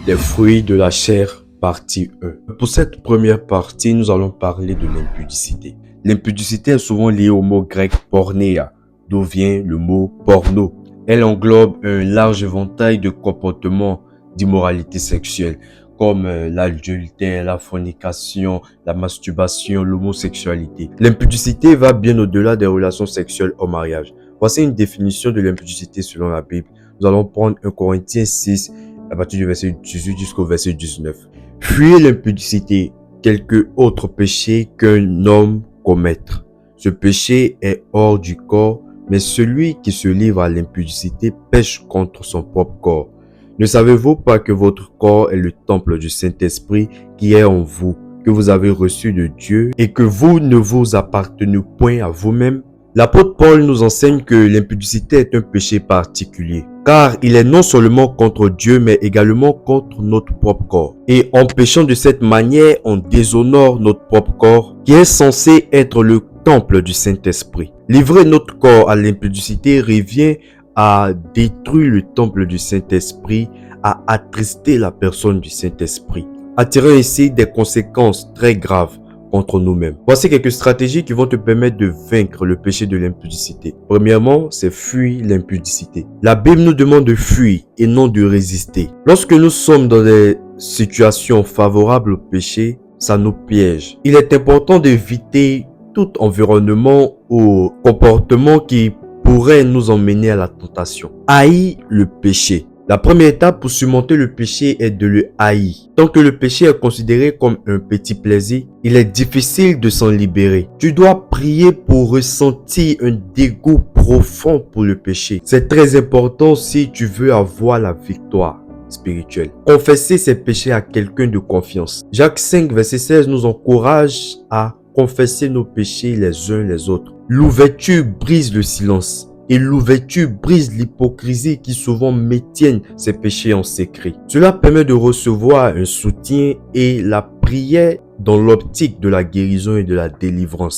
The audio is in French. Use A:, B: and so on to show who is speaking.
A: Les fruits de la chair, partie 1. Pour cette première partie, nous allons parler de l'impudicité. L'impudicité est souvent liée au mot grec porneia, d'où vient le mot porno. Elle englobe un large éventail de comportements d'immoralité sexuelle, comme l'adultère, la fornication, la masturbation, l'homosexualité. L'impudicité va bien au-delà des relations sexuelles au mariage. Voici une définition de l'impudicité selon la Bible. Nous allons prendre 1 Corinthiens 6, à partir du verset 18 jusqu'au verset 19. Fuyez l'impudicité, quelque autre péché qu'un homme commettre. Ce péché est hors du corps, mais celui qui se livre à l'impudicité pêche contre son propre corps. Ne savez-vous pas que votre corps est le temple du Saint-Esprit qui est en vous, que vous avez reçu de Dieu et que vous ne vous appartenez point à vous-même? L'apôtre Paul nous enseigne que l'impudicité est un péché particulier, car il est non seulement contre Dieu, mais également contre notre propre corps. Et en péchant de cette manière, on déshonore notre propre corps, qui est censé être le temple du Saint-Esprit. Livrer notre corps à l'impudicité revient à détruire le temple du Saint-Esprit, à attrister la personne du Saint-Esprit, attirant ainsi des conséquences très graves contre nous-mêmes. Voici quelques stratégies qui vont te permettre de vaincre le péché de l'impudicité. Premièrement, c'est fuir l'impudicité. La Bible nous demande de fuir et non de résister. Lorsque nous sommes dans des situations favorables au péché, ça nous piège. Il est important d'éviter tout environnement ou comportement qui pourrait nous emmener à la tentation. Haïr le péché. La première étape pour surmonter le péché est de le haïr. Tant que le péché est considéré comme un petit plaisir, il est difficile de s'en libérer. Tu dois prier pour ressentir un dégoût profond pour le péché. C'est très important si tu veux avoir la victoire spirituelle. Confesser ses péchés à quelqu'un de confiance. Jacques 5, verset 16 nous encourage à confesser nos péchés les uns les autres. L'ouverture brise le silence. Et l'ouverture brise l'hypocrisie qui souvent maintiennent ses péchés en secret. Cela permet de recevoir un soutien et la prière dans l'optique de la guérison et de la délivrance.